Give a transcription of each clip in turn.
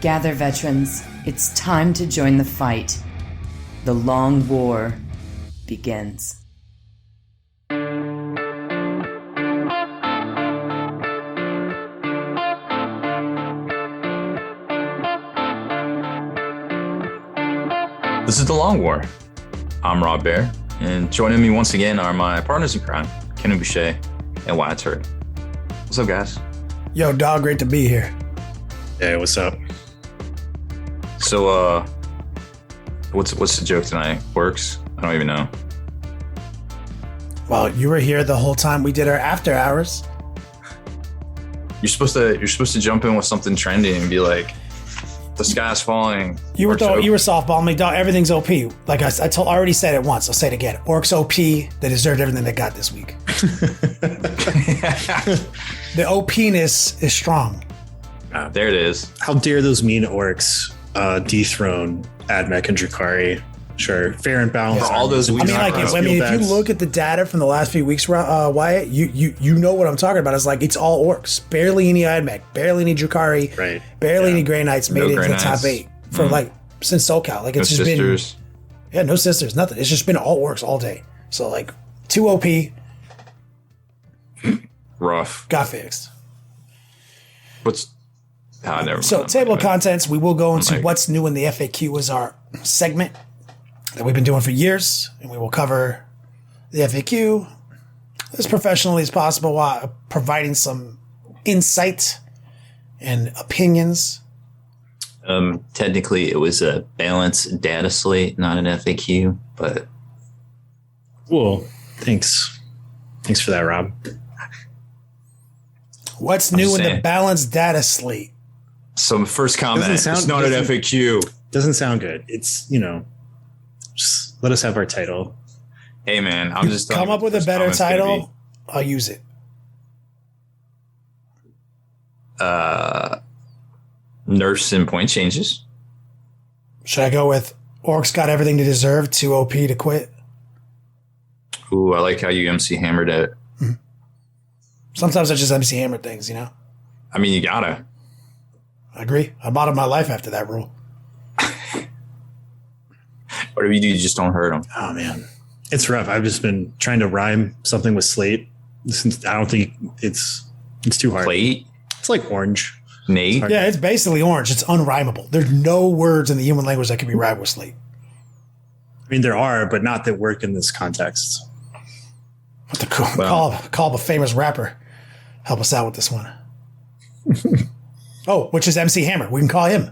Gather, veterans. It's time to join the fight. The long war begins. This is The Long War. I'm Rob Baer, and joining me once again are my partners in crime, Boucher and Wyatt Turk. What's up, guys? Yo, dog, great to be here. Hey, what's up? So, what's the joke tonight? Orks? I don't even know. Well, you were here the whole time we did our after hours. You're supposed to jump in with something trendy and be like, the sky's falling. You were softballing me, dog. Everything's OP. Like I already said it once. I'll say it again. Orks OP. They deserved everything they got this week. The OP-ness is strong. There it is. How dare those mean orcs dethrone Admech and Drukhari? Sure, fair and balanced. For all those weeks. If you look at the data from the last few weeks, Wyatt, you know what I'm talking about. It's like it's all orcs. Barely any Admech, barely any Drukhari, right? Barely any Grey Knights made it into the top 8 for since SoCal. Like it's no just sisters. been no sisters, nothing. It's just been all orcs all day. So like 2 OP. Rough. Got fixed. Never mind. So table of contents, we will go into what's new in the FAQ as our segment that we've been doing for years, and we will cover the FAQ as professionally as possible while providing some insight and opinions. Technically, it was a balanced data slate, not an FAQ, but... Cool. Thanks for that, Rob. What's new in the balanced data slate? So first comment, it's not an FAQ. Doesn't sound good. It's, just let us have our title. Hey, man, I'm just come up with a better title. I'll use it. Nerfs and point changes. Should I go with Orks got everything to deserve, 2 OP to quit? Ooh, I like how you MC hammered it. Sometimes I just MC hammer things, I mean, you gotta. I agree. I modeled my life after that rule. Whatever you do, you just don't hurt them. Oh, man. It's rough. I've just been trying to rhyme something with slate. I don't think it's too hard. Slate? It's like orange. Nate? Yeah, it's basically orange. It's unrhymable. There's no words in the human language that can be rhymed with slate. I mean, there are, but not that work in this context. What the call up a famous rapper. Help us out with this one. Which is MC Hammer. We can call him.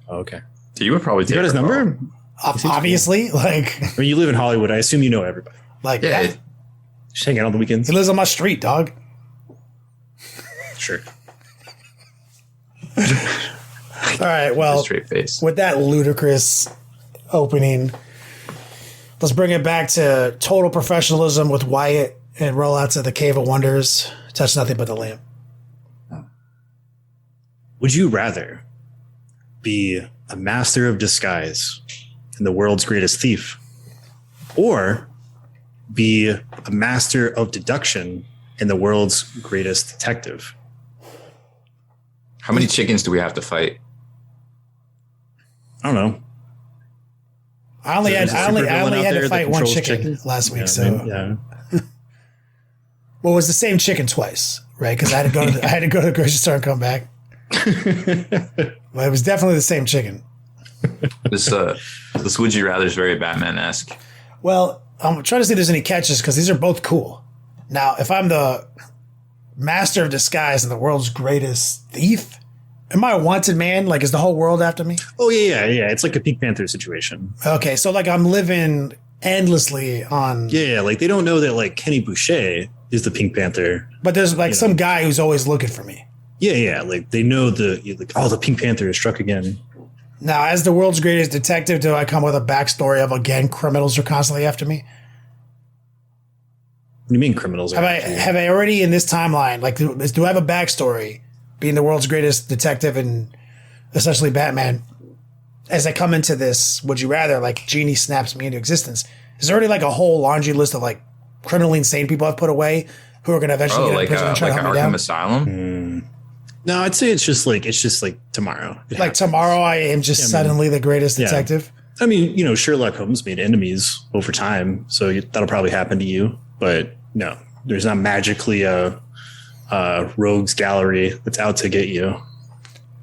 Oh, okay. So you would probably take got his number? Obviously. Cool. I mean, you live in Hollywood. I assume you know everybody. Yeah. Just hang out on the weekends. He lives on my street, dog. Sure. All right, well, straight face. With that ludicrous opening, let's bring it back to total professionalism with Wyatt and roll out to the Cave of Wonders. Touch nothing but the lamp. Would you rather be a master of disguise and the world's greatest thief, or be a master of deduction and the world's greatest detective? How many chickens do we have to fight? I don't know. I only had to fight one chicken last week. Yeah. Well, it was the same chicken twice, right? Because I had to go to the grocery store and come back. But it was definitely the same chicken. This Would You Rather is very Batman-esque. Well, I'm trying to see if there's any catches because these are both cool. Now, if I'm the master of disguise and the world's greatest thief, am I a wanted man? Like, is the whole world after me? Oh, yeah. It's like a Pink Panther situation. Okay, so like I'm living endlessly on... Yeah, like they don't know that like Kenny Boucher is the Pink Panther. But there's like some guy who's always looking for me. Yeah, like they know the Pink Panther is struck again. Now, as the world's greatest detective, do I come with a backstory of, again, criminals are constantly after me? What do you mean criminals are after you? Have I already in this timeline, like, do I have a backstory being the world's greatest detective and essentially Batman? As I come into this, would you rather, like, Genie snaps me into existence? Is there already, like, a whole laundry list of, like, criminally insane people I've put away who are going to eventually get in prison and try to hunt me down? Arkham Asylum? No, I'd say it's just like tomorrow. Like tomorrow, I am just suddenly the greatest detective. I mean, Sherlock Holmes made enemies over time, so that'll probably happen to you. But no, there's not magically a rogues gallery that's out to get you.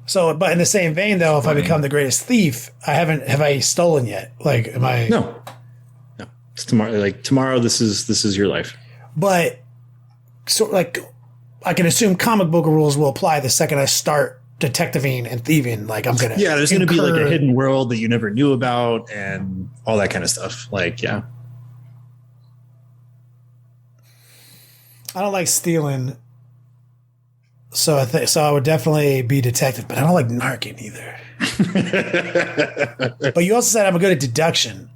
So, but in the same vein, though, if I become the greatest thief, have I stolen yet? Like, am I? No. It's tomorrow. Like tomorrow, this is your life. But so, like, I can assume comic book rules will apply the second I start detectiving and thieving. Like, I'm gonna. Yeah, there's gonna be like a hidden world that you never knew about, and all that kind of stuff. Like, yeah. I don't like stealing. So I would definitely be detective, but I don't like narking either. But you also said I'm good at deduction,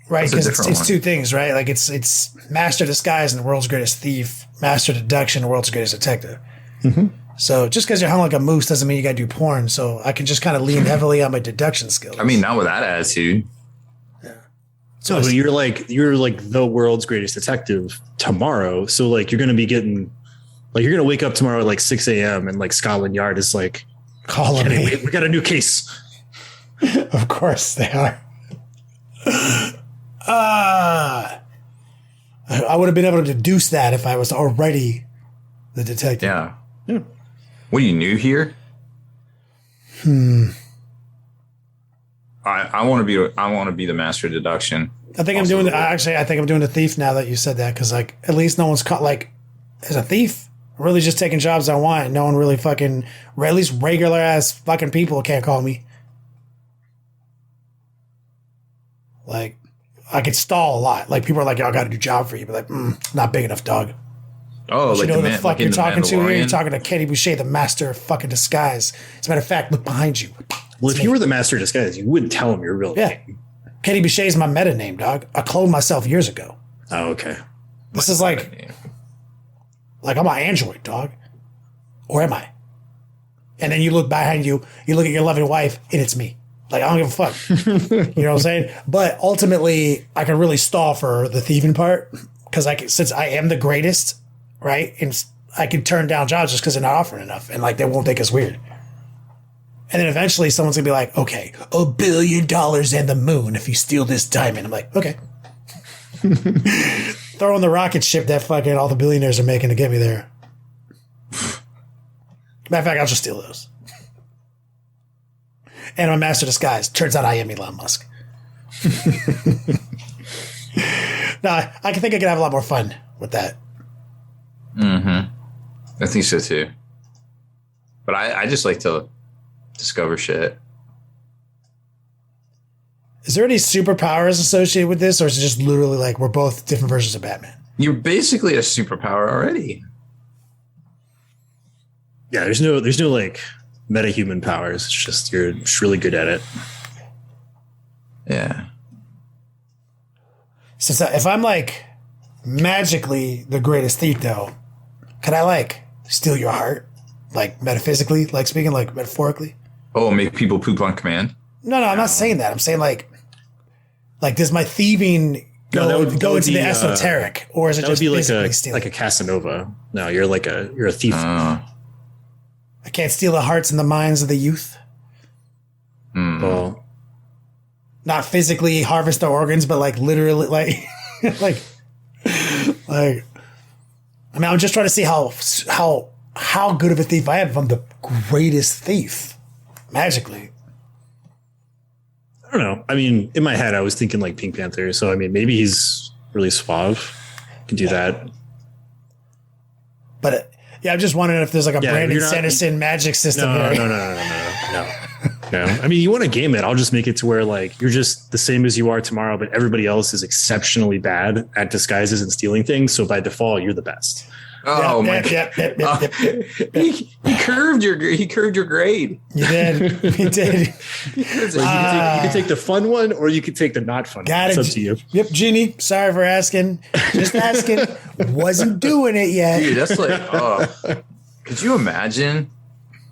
right? Because it's two things, right? Like it's master disguise and the world's greatest thief, master deduction, the world's greatest detective. Mm-hmm. So just because you're hung like a moose doesn't mean you got to do porn. So I can just kind of lean heavily on my deduction skills. I mean, not with that attitude. Yeah. So you're like the world's greatest detective tomorrow. So like you're gonna be getting. Like you're gonna wake up tomorrow at like 6 a.m. and like Scotland Yard is like calling me. We got a new case. Of course they are. I would have been able to deduce that if I was already the detective. Yeah. What are you new here? I want to be the master of deduction. I think I'm doing the thief now that you said that, because like at least no one's caught like as a thief. Really just taking jobs I want. No one really fucking, at least regular ass fucking people can't call me. Like, I could stall a lot. Like, people are like, yo, I got a new job for you. But like, not big enough, dog. Oh, you like know the who the man, fuck like you're in the talking to here? You're Mandalorian? talking to Kenny Boucher, the master of fucking disguise. As a matter of fact, look behind you. Well, if you were the master of disguise, you wouldn't tell him your real name. Kenny Boucher is my meta name, dog. I cloned myself years ago. Oh, okay. This is like I'm an android, dog. Or am I? And then you look behind you, you look at your loving wife, and it's me. Like, I don't give a fuck. You know what I'm saying? But ultimately, I can really stall for the thieving part, because since I am the greatest, right? And I can turn down jobs just because they're not offering enough, and like they won't think it's weird. And then eventually someone's gonna be like, okay, $1 billion and the moon if you steal this diamond. I'm like, okay. Throw in the rocket ship that fucking all the billionaires are making to get me there. Matter of fact, I'll just steal those. And I'm a master disguise. Turns out I am Elon Musk. No, I think I could have a lot more fun with that. Mm-hmm. I think so too. But I just like to discover shit. Is there any superpowers associated with this, or is it just literally like we're both different versions of Batman? You're basically a superpower already. Yeah, there's no like metahuman powers. It's just you're just really good at it. Yeah. So if I'm like magically the greatest thief, though, could I like steal your heart, like metaphysically, like speaking, like metaphorically? Oh, make people poop on command? No, I'm not saying that. I'm saying like does my thieving go into the esoteric, or is it just physically stealing? Like a Casanova? No, you're a thief. I can't steal the hearts and the minds of the youth. Well, not physically harvest their organs, but like literally, like, I mean, I'm just trying to see how good of a thief I am if I'm the greatest thief, magically. I don't know. I mean, in my head, I was thinking like Pink Panther. So I mean, maybe he's really suave. Can do that. But yeah, I'm just wondering if there's like a Brandon Sanderson magic system. No. I mean, you want to game it. I'll just make it to where like you're just the same as you are tomorrow, but everybody else is exceptionally bad at disguises and stealing things. So by default, you're the best. Oh my god! He curved your grade. You did. You did. You could take the fun one, or you could take the not fun. It's up to you. Yep, Ginny. Sorry for asking. Just asking. Wasn't doing it yet. Dude, that's like, could you imagine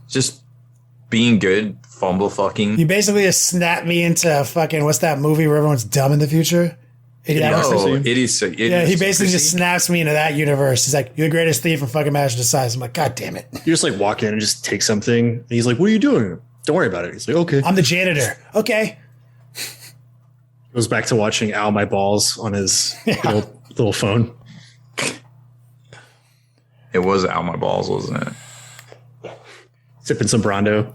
just being good fumble fucking? You basically just snapped me into fucking what's that movie where everyone's dumb in the future? It is. He basically just snaps me into that universe. He's like, "You're the greatest thief in fucking Master of Disguise." I'm like, "God damn it!" You just like walk in and just take something. And he's like, "What are you doing? Don't worry about it." He's like, "Okay." I'm the janitor. Okay. Goes back to watching Ow My Balls on his little phone. It was Ow My Balls, wasn't it? Sipping some Brando.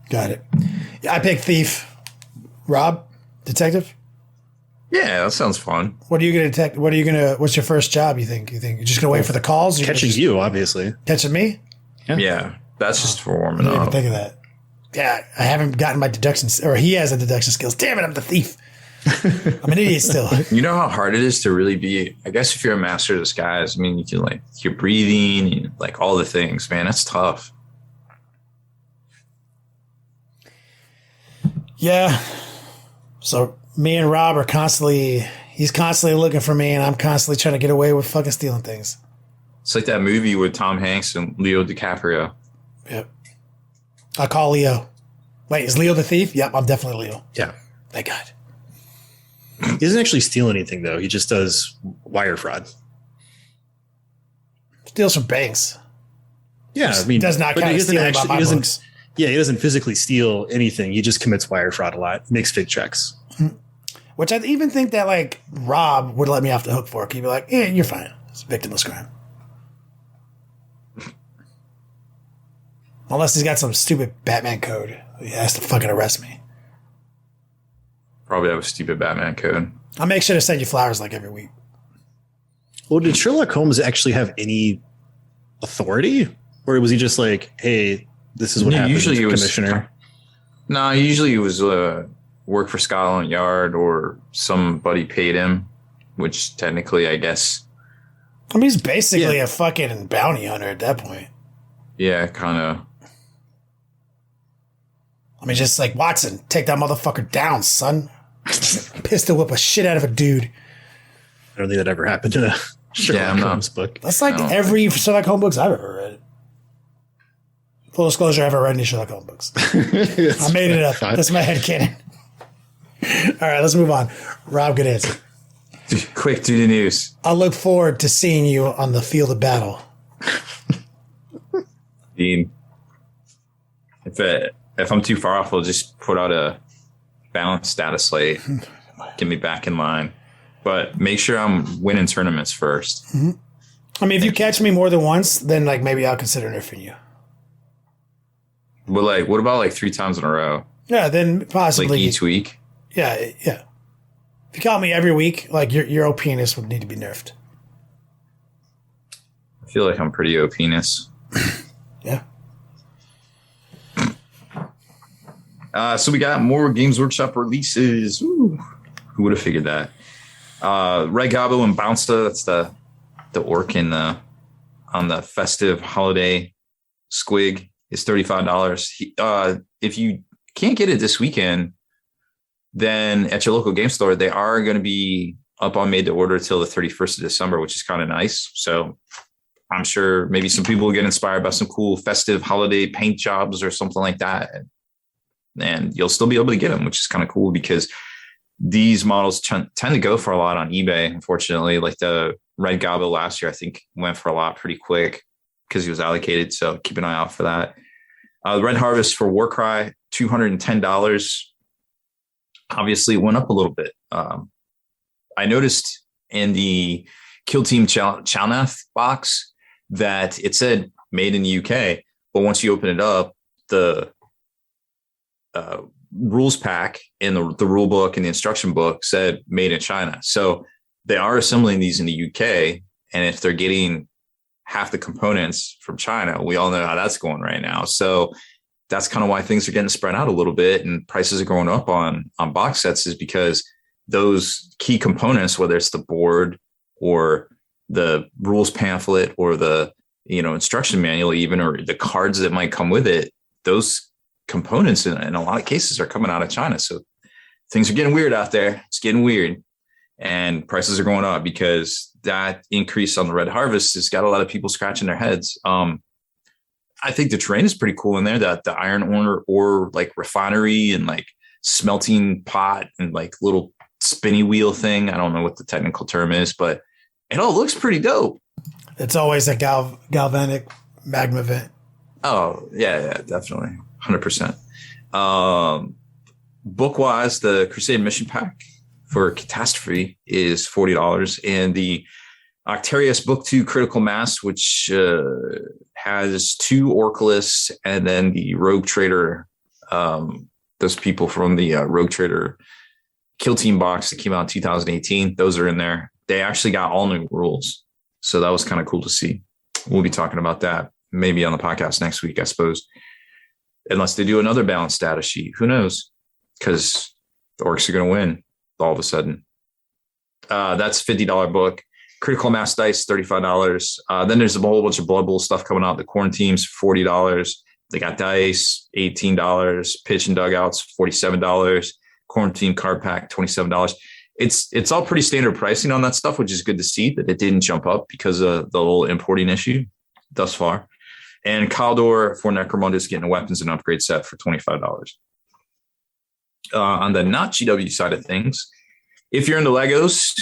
Got it. Yeah, I picked thief. Rob, detective. Yeah, that sounds fun. What are you gonna detect? What's your first job? You think you're just gonna wait for the calls? Catching you, obviously. Catching me? Yeah, that's just for warming I didn't even up. think of that. Yeah, I haven't gotten my deductions, or he has the deduction skills. Damn it, I'm the thief. I'm an idiot still. You know how hard it is to really be, I guess if you're a master of disguise, I mean, you can like, you're breathing, and like all the things, man, that's tough. Yeah. So me and Rob are he's constantly looking for me, and I'm constantly trying to get away with fucking stealing things. It's like that movie with Tom Hanks and Leo DiCaprio. Yep. I call Leo. Wait, is Leo the thief? Yep, I'm definitely Leo. Yeah. Thank God. He doesn't actually steal anything, though. He just does wire fraud. Steals from banks. Yeah, I mean, Does not but count he as doesn't stealing by my books. Yeah, he doesn't physically steal anything. He just commits wire fraud a lot, makes fake checks. Which I even think that like Rob would let me off the hook for. He'd be like, "Yeah, you're fine. It's a victimless crime." Unless he's got some stupid Batman code. He has to fucking arrest me. Probably have a stupid Batman code. I'll make sure to send you flowers like every week. Well, did Sherlock Holmes actually have any authority? Or was he just like, hey, this is what happens, usually he was, Commissioner? No, usually it was work for Scotland Yard or somebody paid him, which technically, I guess. I mean, he's basically a fucking bounty hunter at that point. Yeah, kind of. I mean, just like, Watson, take that motherfucker down, son. Pistol whip a shit out of a dude. I don't think that ever happened in a Sherlock Holmes book. That's like every Sherlock Holmes books I've ever read. Full disclosure, I haven't read any Sherlock Holmes books. I made it up. That's my headcanon. All right, let's move on. Rob, good answer. Quick, do the news. I look forward to seeing you on the field of battle. Dean, if I'm too far off, I'll just put out a balanced Dataslate. Get me back in line. But make sure I'm winning tournaments first. Mm-hmm. I mean, if you catch me more than once, then like maybe I'll consider nerfing you. But like, what about like 3 times in a row? Yeah, then possibly like each week. Yeah. If you caught me every week, like your OP-ness would need to be nerfed. I feel like I'm pretty OP-ness. Yeah. So we got more Games Workshop releases. Ooh, who would have figured that? Red Gobbo and Bounsta, that's the orc in on the festive holiday squig, is $35. If you can't get it this weekend, then at your local game store, they are going to be up on made to order till the 31st of December, which is kind of nice. So I'm sure maybe some people will get inspired by some cool festive holiday paint jobs or something like that. And you'll still be able to get them, which is kind of cool because these models tend to go for a lot on eBay. Unfortunately, like the Red Gobbo last year, I think went for a lot pretty quick because he was allocated. So keep an eye out for that. The Red Harvest for Warcry, $210. Obviously went up a little bit. I noticed in the Kill Team Chalnath box that it said made in the UK, but once you open it up, the rules pack and the rule book and the instruction book said made in China. So they are assembling these in the UK. And if they're getting half the components from China, we all know how that's going right now. So that's kind of why things are getting spread out a little bit and prices are going up on box sets, is because those key components, whether it's the board or the rules pamphlet or the, instruction manual even, or the cards that might come with it, those components in a lot of cases are coming out of China. So things are getting weird out there. It's getting weird and prices are going up because that increase on the Red Harvest has got a lot of people scratching their heads. I think the terrain is pretty cool in there, that the iron ore like refinery and like smelting pot and like little spinny wheel thing. I don't know what the technical term is, but it all looks pretty dope. It's always a galvanic magma vent. Oh, yeah, definitely. 100%. Book-wise, the Crusade Mission Pack for Catastrophe is $40. And the Octarius Book 2 Critical Mass, which has 2 Orc lists, and then the Rogue Trader, those people from the Rogue Trader Kill Team box that came out in 2018, those are in there. They actually got all new rules. So that was kind of cool to see. We'll be talking about that maybe on the podcast next week, I suppose. Unless they do another balanced status sheet. Who knows? Because the Orcs are going to win all of a sudden. That's $50 book. Critical Mass Dice, $35. Then there's a whole bunch of Blood Bowl stuff coming out. The Quarantines, $40. They got Dice, $18. Pitch and Dugouts, $47. Quarantine Card Pack, $27. It's all pretty standard pricing on that stuff, which is good to see that it didn't jump up because of the whole importing issue thus far. And Caldor for Necromundus getting a weapons and upgrade set for $25. On the not GW side of things, if you're into Legos,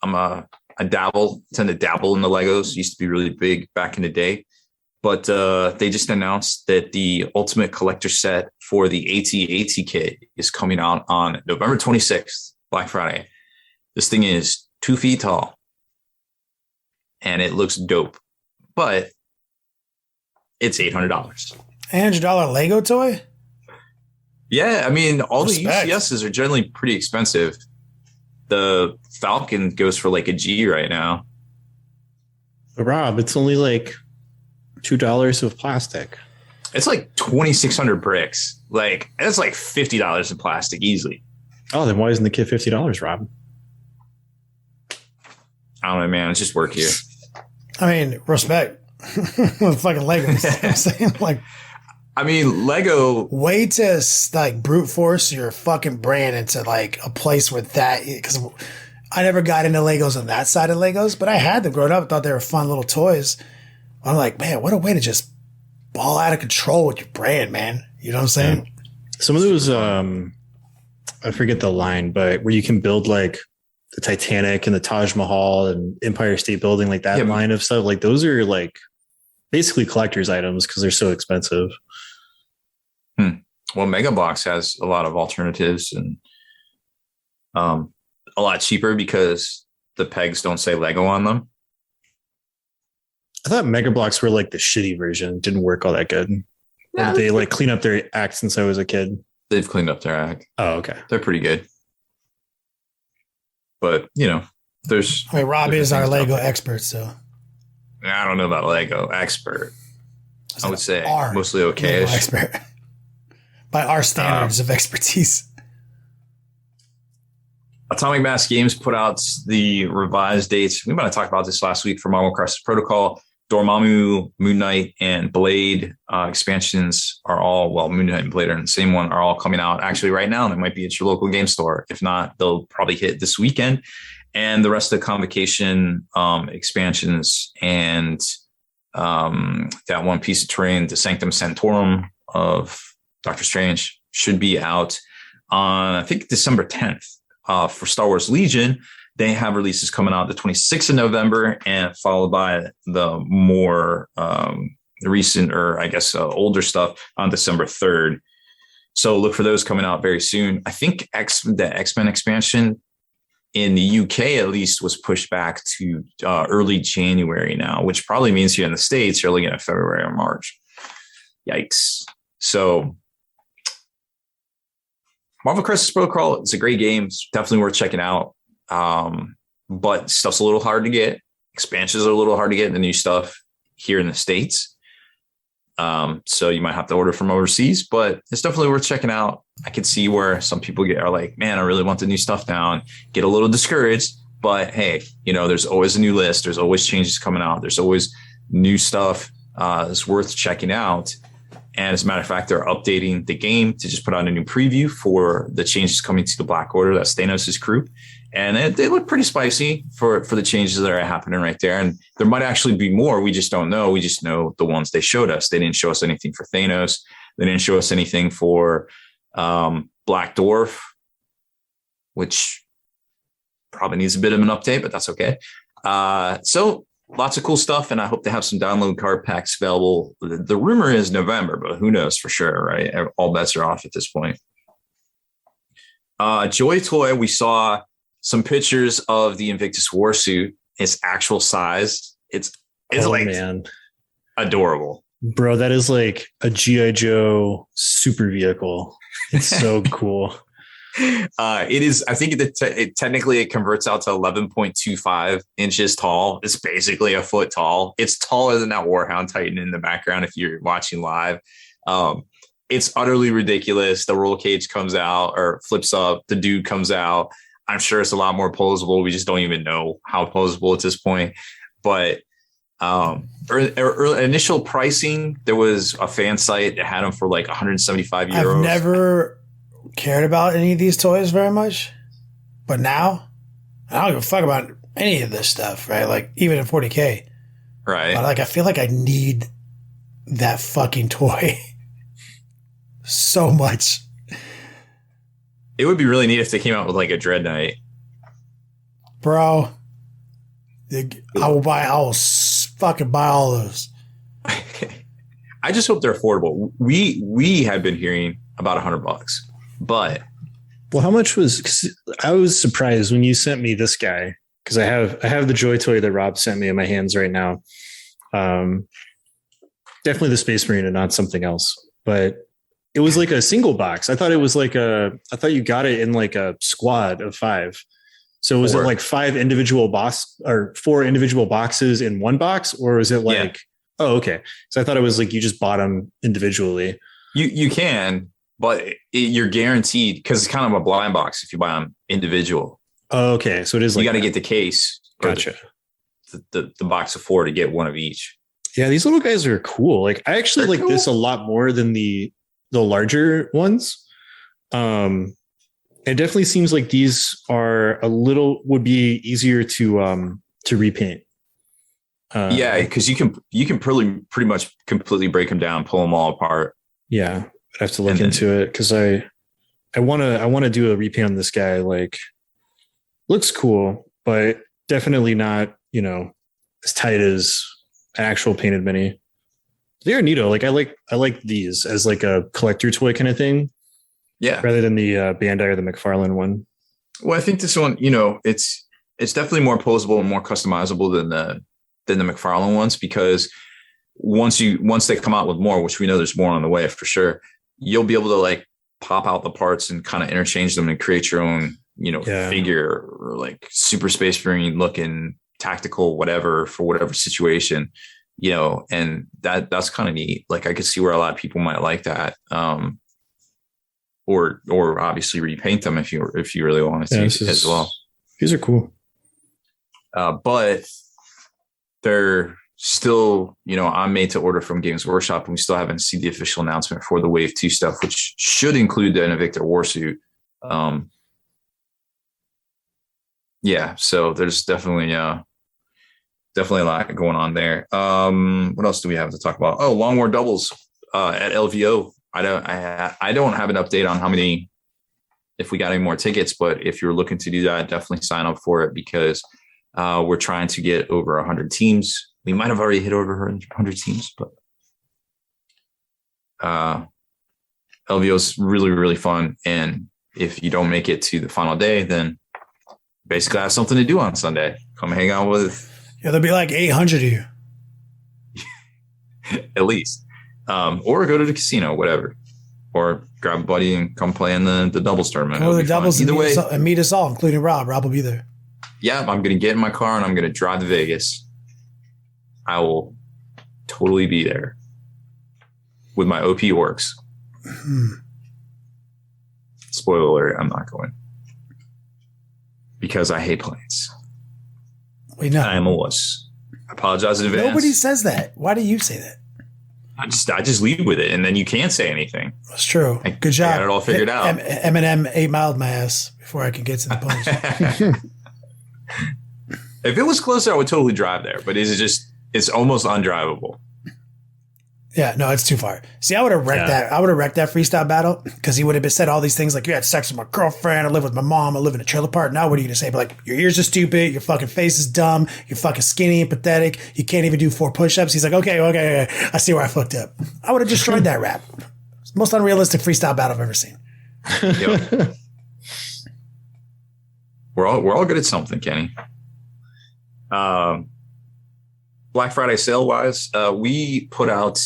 I tend to dabble in the Legos. Used to be really big back in the day. But they just announced that the Ultimate Collector set for the AT-AT kit is coming out on November 26th, Black Friday. This thing is 2 feet tall. And it looks dope. But it's $800. $800 Lego toy? Yeah, I mean, all Respect. the UCSs are generally pretty expensive. The Falcon goes for like a G right now. But Rob, it's only like $2 of plastic. It's like 2,600 bricks. Like, that's like $50 in plastic easily. Oh, then why isn't the kit $50, Rob? I don't know, man. It's just work here. I mean, respect. Fucking Legos. You know what I'm saying? Like, I mean, Lego. way to like brute force your fucking brand into like a place where that, because I never got into Legos on that side of Legos, but I had them growing up. I thought they were fun little toys. I'm like, man, what a way to just ball out of control with your brand, man. You know what I'm saying? Yeah. Some of those, I forget the line, but where you can build like the Titanic and the Taj Mahal and Empire State Building, like that line of stuff. Like those are like basically collector's items because they're so expensive. Well, Mega Box has a lot of alternatives and a lot cheaper because the pegs don't say Lego on them. I thought Mega Blocks were like the shitty version. Didn't work all that good. Yeah, Or did they like clean up their act since I was a kid? They've cleaned up their act. Oh, okay. They're pretty good. But, you know, there's... I mean, Rob is our things out Lego there. expert, so. I don't know about Lego expert. I would say Our mostly Lego okay-ish. expert. By our standards of expertise. Atomic Mass Games put out the revised dates. We might have talked about this last week for Marvel Crisis Protocol. Dormammu, Moon Knight, and Blade expansions are all, well, Moon Knight and Blade are in the same one, are all coming out actually right now. They might be at your local game store. If not, they'll probably hit this weekend. And the rest of the Convocation expansions and that one piece of terrain, the Sanctum Sanctorum of Doctor Strange, should be out on, I think, December 10th. For Star Wars Legion, they have releases coming out the 26th of November and followed by the more recent, or I guess older stuff on December 3rd. So look for those coming out very soon. I think the X-Men expansion in the UK at least was pushed back to early January now, which probably means here in the States, you're looking at February or March. Yikes. So Marvel Crisis Protocol, it's a great game. It's definitely worth checking out. But stuff's a little hard to get. Expansions are a little hard to get, the new stuff here in the States. So you might have to order from overseas, but it's definitely worth checking out. I could see where some people are like, man, I really want the new stuff now, and get a little discouraged. But hey, you know, there's always a new list. There's always changes coming out. There's always new stuff that's worth checking out. And as a matter of fact, they're updating the game to just put out a new preview for the changes coming to the Black Order. That's Thanos' crew. And they look pretty spicy for the changes that are happening right there. And there might actually be more. We just don't know. We just know the ones they showed us. They didn't show us anything for Thanos. They didn't show us anything for Black Dwarf. which probably needs a bit of an update, but that's okay. So lots of cool stuff, and I hope to have some download card packs available. The rumor is November, but who knows for sure, right? All bets are off at this point. Joy Toy, we saw some pictures of the Invictus Warsuit. Its actual size, it's man, adorable. Bro, that is like a G.I. Joe super vehicle. It's so cool. It is, I think technically it converts out to 11.25 inches tall. It's basically a foot tall. It's taller than that Warhound Titan in the background if you're watching live. It's utterly ridiculous. The roll cage comes out or flips up. The dude comes out. I'm sure it's a lot more posable. We just don't even know how posable at this point. But initial pricing, there was a fan site that had them for like 175 euros. I've never cared about any of these toys very much, but now I don't give a fuck about any of this stuff, right? Like even at 40K, right? But like I feel like I need that fucking toy so much. It would be really neat if they came out with like a Dread Knight, bro. I will fucking buy all those. I just hope they're affordable. We have been hearing about $100, but well, how much was? 'Cause I was surprised when you sent me this guy, because I have the Joy Toy that Rob sent me in my hands right now. Definitely the Space Marine and not something else, but it was like a single box. I thought it was like I thought you got it in like a squad of 5. So was it like 4 individual boxes in one box, or was it like, oh, okay. So I thought it was like you just bought them individually. You can, but you're guaranteed because it's kind of a blind box if you buy them individual. Oh, okay. So it is like you got to get the case. Gotcha. The box of 4 to get one of each. Yeah, these little guys are cool. Like I actually like this a lot more than the larger ones. It definitely seems like these are would be easier to repaint. Yeah, because you can pretty much completely break them down, pull them all apart. Yeah, I have to look into it because I want to do a repaint on this guy. Like, looks cool, but definitely not as tight as an actual painted mini. They're neato. Like I like these as like a collector toy kind of thing. Yeah. Rather than the Bandai or the McFarlane one. Well, I think this one, it's definitely more posable and more customizable than the McFarlane ones, because once they come out with more, which we know there's more on the way for sure, you'll be able to like pop out the parts and kind of interchange them and create your own, figure or like Super Space Marine looking tactical, whatever, for whatever situation, and that's kind of neat. Like I could see where a lot of people might like that. Or obviously repaint them if you really wanted to as well. These are cool. But they're still, I'm made to order from Games Workshop, and we still haven't seen the official announcement for the Wave 2 stuff, which should include the Invicta Warsuit. Yeah, so there's definitely a lot going on there. What else do we have to talk about? Oh, Long War doubles at LVO. I don't have an update on how many, if we got any more tickets, but if you're looking to do that, definitely sign up for it, because we're trying to get over 100 teams. We might have already hit over 100 teams, but LVO is really, really fun. And if you don't make it to the final day, then basically have something to do on Sunday. Come hang out with. Yeah, there'll be like 800 of you. At least. Or go to the casino, whatever, or grab a buddy and come play in the doubles tournament. Go to the doubles and meet us all, including Rob. Rob will be there. Yeah, I'm going to get in my car and I'm going to drive to Vegas. I will totally be there with my OP Orks. Spoiler alert, I'm not going because I hate planes. We know. I am a wuss. I apologize in advance. Nobody says that. Why do you say that? I just lead with it, and then you can't say anything. That's true. Good job. I got it all figured out. Eminem 8 Miled my ass before I could get to the punch. If it was closer, I would totally drive there, but it's almost undrivable. Yeah, no, it's too far. See, I would have wrecked that. I would have wrecked that freestyle battle because he would have said all these things like, you had sex with my girlfriend, I live with my mom, I live in a trailer park. Now what are you going to say? But like, your ears are stupid, your fucking face is dumb, you're fucking skinny and pathetic, you can't even do 4 push-ups. He's like, okay, I see where I fucked up. I would have destroyed that rap. It's the most unrealistic freestyle battle I've ever seen. Yep. We're all good at something, Kenny. Black Friday sale wise, we put out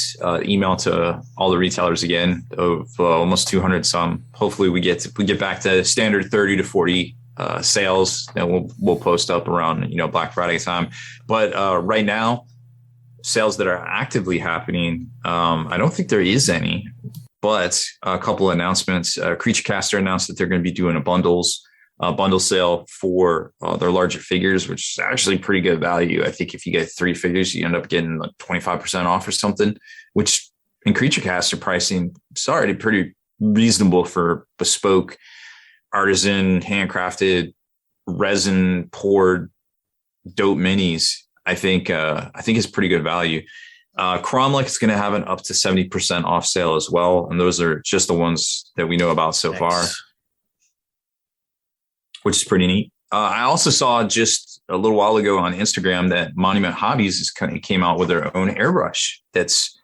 email to all the retailers again of almost 200 some. Hopefully we get back to standard 30 to 40 sales, and we'll post up around Black Friday time. But right now, sales that are actively happening, I don't think there is any. But a couple of announcements. Creature Caster announced that they're going to be doing a bundle sale for their larger figures, which is actually pretty good value. I think if you get 3 figures, you end up getting like 25% off or something, which in Creature Caster pricing is already pretty reasonable for bespoke, artisan, handcrafted, resin poured dope minis. I think it's pretty good value. Cromlech is going to have an up to 70% off sale as well. And those are just the ones that we know about so far, which is pretty neat. I also saw just a little while ago on Instagram that Monument Hobbies came out with their own airbrush. That's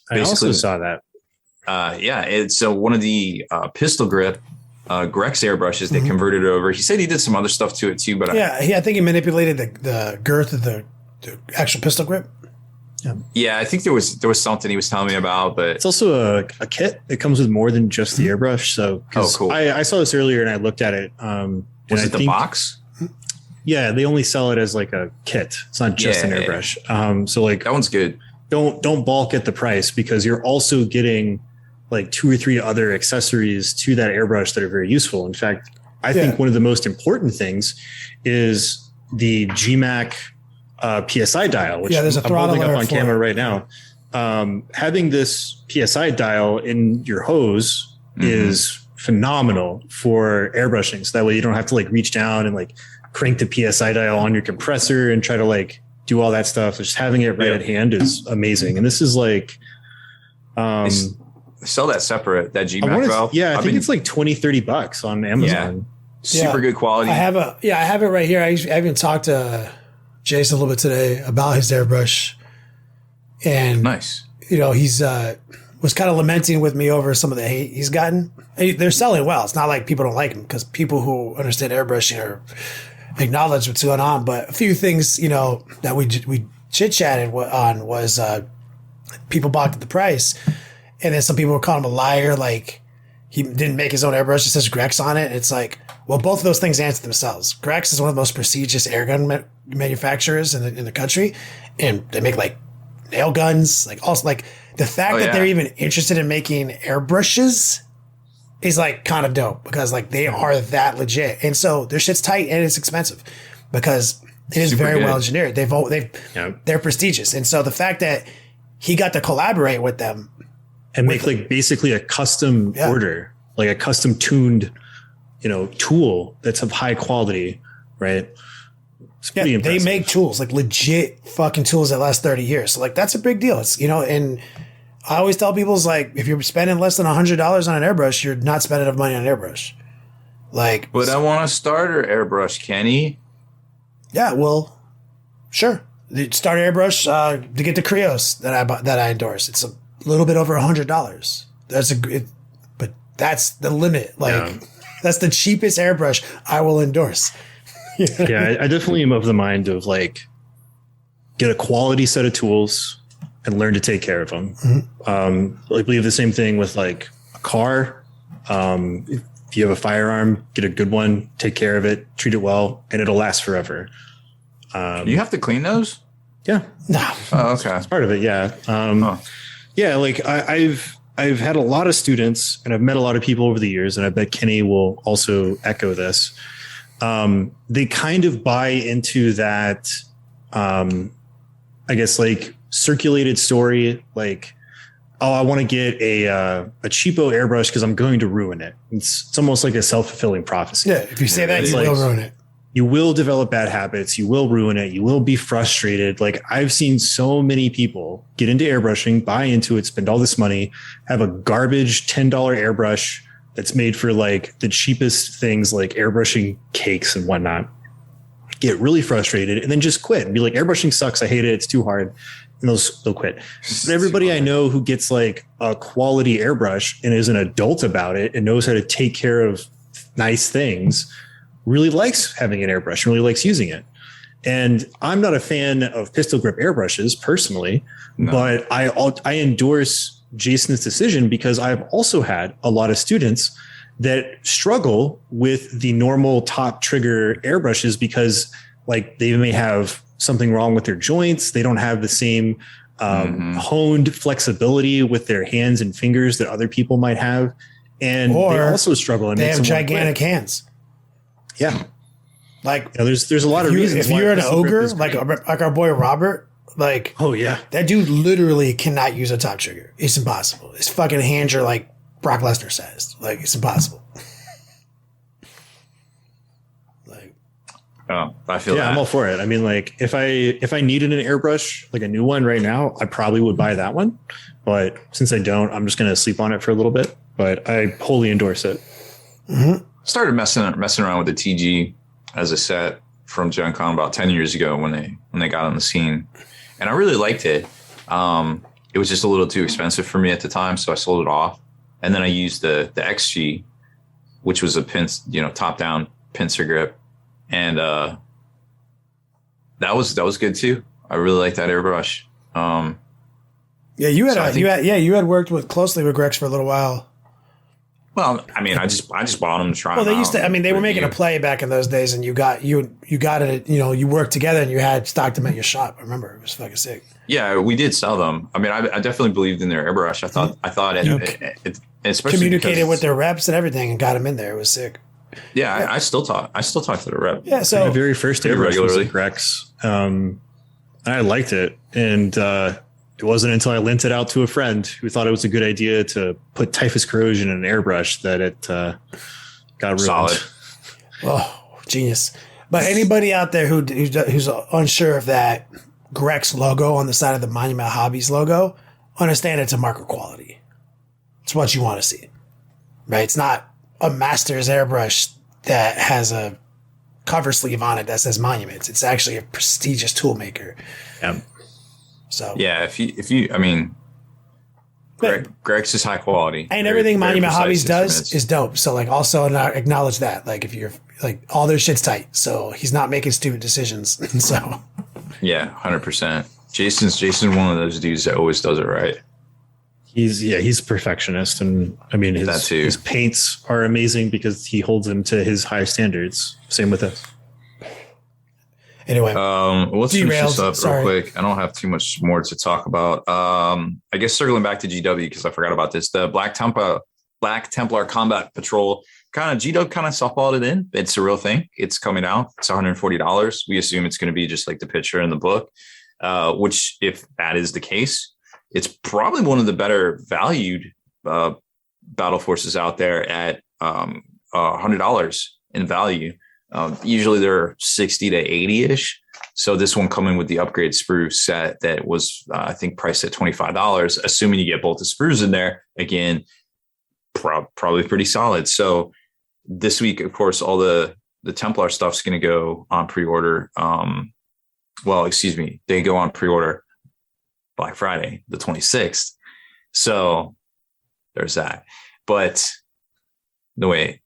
basically, I also saw that. It's one of the pistol grip Grex airbrushes that converted over. He said he did some other stuff to it too, but I think he manipulated the girth of the actual pistol grip. Yeah, I think there was something he was telling me about, but it's also a kit. It comes with more than just the airbrush. So, cool. I saw this earlier and I looked at it. Was it the box? Yeah, they only sell it as like a kit. It's not just an airbrush. So like that one's good. Don't balk at the price because you're also getting like 2 or 3 other accessories to that airbrush that are very useful. In fact, I think one of the most important things is the GMAC PSI dial, which there's a I'm holding up on camera it right now. Having this PSI dial in your hose is phenomenal for airbrushing. So that way you don't have to like reach down and like crank the PSI dial on your compressor and try to like do all that stuff. Just having it right at hand is amazing. And this is like, they sell that separate, that GMAC valve. Yeah, I think it's like $20-$30 on Amazon. Super good quality. I have it right here. I even talked to Jason a little bit today about his airbrush, and nice. He's was kind of lamenting with me over some of the hate he's gotten. They're selling well. It's not like people don't like them because people who understand airbrushing are acknowledge what's going on. But a few things that we chit chatted on was people balked at the price, and then some people were calling him a liar, like he didn't make his own airbrush. It says Grex on it. It's like, well, both of those things answer themselves. Grex is one of the most prestigious airgun manufacturers in the country, and they make like nail guns. Like also like the fact that they're even interested in making airbrushes is like kind of dope because like they are that legit, and so their shit's tight and it's expensive because it is very well engineered. They're prestigious, and so the fact that he got to collaborate with them and make like basically a custom order, like a custom tuned, tool that's of high quality, right? It's pretty impressive. They make tools, like legit fucking tools that last 30 years. So like that's a big deal. It's and I always tell people, it's like if you're spending less than $100 on an airbrush, you're not spending enough money on an airbrush. Like, but I want a starter airbrush, Kenny. Yeah, well, sure. The starter airbrush to get the Krios that I endorse. It's a little bit over $100. But that's the limit. Like that's the cheapest airbrush I will endorse. Yeah, I definitely am of the mind of like get a quality set of tools and learn to take care of them. I believe the same thing with like a car. If you have a firearm, get a good one, take care of it, treat it well, and it'll last forever. You have to clean those? Yeah. No. Oh, okay. That's part of it. Yeah. Yeah. Like I've had a lot of students and I've met a lot of people over the years, and I bet Kenny will also echo this. They kind of buy into that, I guess like circulated story, like, oh, I want to get a cheapo airbrush because I'm going to ruin it. It's almost like a self-fulfilling prophecy. Yeah, if you say that, you will ruin it. you will develop bad habits. You will ruin it. You will be frustrated. Like I've seen so many people get into airbrushing, buy into it, spend all this money, have a garbage $10 airbrush that's made for like the cheapest things like airbrushing cakes and whatnot, get really frustrated and then just quit and be like, airbrushing sucks. I hate it. It's too hard. And they'll quit. But everybody I know who gets like a quality airbrush and is an adult about it and knows how to take care of nice things really likes having an airbrush, really likes using it. And I'm not a fan of pistol grip airbrushes personally, but I endorse Jason's decision because I've also had a lot of students that struggle with the normal top trigger airbrushes because like they may have something wrong with their joints. They don't have the same honed flexibility with their hands and fingers that other people might have. And they also struggle. And they have gigantic hands. Yeah. Like there's a lot of reasons. If you're an ogre, like our boy Robert, like, oh yeah, that dude literally cannot use a top trigger. It's impossible. His fucking hands are like Brock Lesnar sized. Like it's impossible. Oh, I feel I'm all for it. I mean, like if I needed an airbrush, like a new one right now, I probably would buy that one. But since I don't, I'm just going to sleep on it for a little bit. But I wholly endorse it. Mm-hmm. Started messing around with the TG as a set from Gen Con about 10 years ago when they got on the scene, and I really liked it. It was just a little too expensive for me at the time, so I sold it off. And then I used the XG, which was a top down pincer grip. And that was good too. I really like that airbrush. You had worked closely with Grex for a little while. Well, I mean, I just bought them to try. Well, they used to. I mean, they were making a play back in those days, and you got it. You worked together, and you had stocked them at your shop. I remember it was fucking sick. Yeah, we did sell them. I mean, I definitely believed in their airbrush. I thought it especially communicated with their reps and everything, and got them in there. It was sick. Yeah, I still talk to the rep. Yeah, so my very first airbrush was Grex, and I liked it, and it wasn't until I lent it out to a friend who thought it was a good idea to put typhus corrosion in an airbrush that it got ruined. Solid. Oh, genius! But anybody out there who's unsure of that Grex logo on the side of the Monument Hobbies logo, understand it's a marker quality. It's what you want to see, right? It's not a Masters airbrush that has a cover sleeve on it that says Monuments. It's actually a prestigious tool maker. Yeah. So yeah, if you, I mean, Greg's is high quality, and everything Monument Hobbies does is dope. So like, also acknowledge that. Like, if you're like, all their shit's tight, so he's not making stupid decisions. So yeah, 100%. Jason's one of those dudes that always does it right. He's a perfectionist, and I mean his paints are amazing because he holds them to his high standards. Same with us. Anyway, let's finish this up real quick. I don't have too much more to talk about. I guess circling back to GW because I forgot about this. The Black Templar Combat Patrol GW kind of softballed it in. It's a real thing. It's coming out. It's $140. We assume it's going to be just like the picture in the book, which if that is the case, it's probably one of the better valued battle forces out there at $100 in value. Usually they're 60 to 80-ish. So this one coming with the upgrade sprue set that was, I think, priced at $25, assuming you get both the sprues in there. Again, probably pretty solid. So this week, of course, all the Templar stuff's going to go on pre-order. They go on pre-order Black Friday, the 26th. So there's that. But no, wait,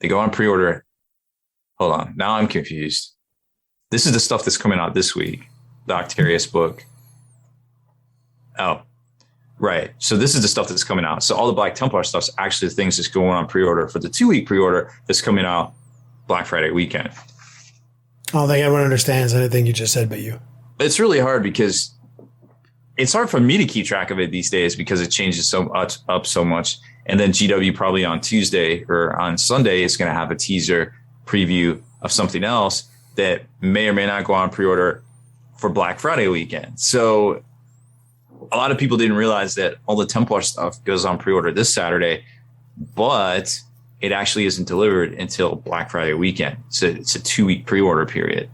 they go on pre-order. Hold on. Now I'm confused. This is the stuff that's coming out this week. The Octarius book. Oh, right. So this is the stuff that's coming out. So all the Black Templar stuff's actually the things that's going on pre-order for the 2-week pre-order that's coming out Black Friday weekend. I don't think everyone understands anything you just said but you. It's really hard because it's hard for me to keep track of it these days because it changes up so much. And then GW probably on Tuesday or on Sunday is going to have a teaser preview of something else that may or may not go on pre-order for Black Friday weekend. So a lot of people didn't realize that all the Templar stuff goes on pre-order this Saturday, but it actually isn't delivered until Black Friday weekend. So it's a 2-week pre-order period.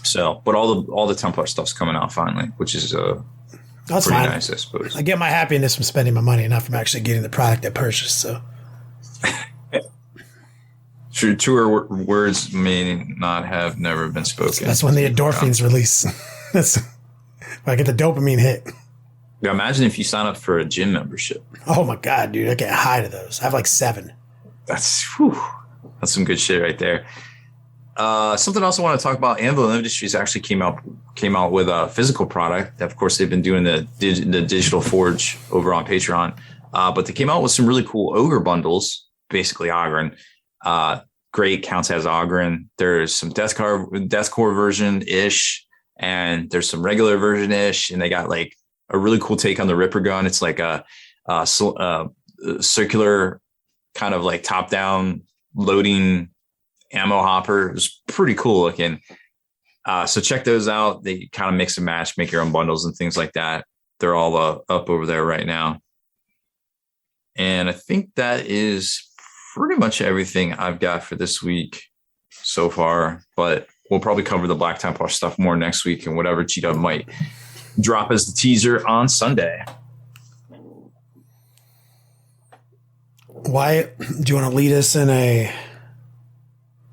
So, but all the Templar stuff's coming out finally, which is That's pretty fine. nice, I suppose. I get my happiness from spending my money, not from actually getting the product I purchased. So, Truer words may not have never been spoken. that's when the endorphins release. That's when I get the dopamine hit. Yeah, imagine if you sign up for a gym membership. Oh my God, dude. I get high to those. I have like 7. That's some good shit right there. Something else I want to talk about. Anvil Industries actually came out with a physical product. Of course, they've been doing the digital forge over on Patreon, but they came out with some really cool ogre bundles, basically Ogren. Great counts as Ogren. There's some Deathcore version ish, and there's some regular version ish, and they got like a really cool take on the Ripper gun. It's like a circular kind of like top down loading ammo hopper. It was pretty cool looking. So check those out. They kind of mix and match, make your own bundles and things like that. They're all up over there right now. And I think that is pretty much everything I've got for this week so far, but we'll probably cover the Black Templar stuff more next week and whatever G-Dub might drop as the teaser on Sunday. Wyatt, do you want to lead us in a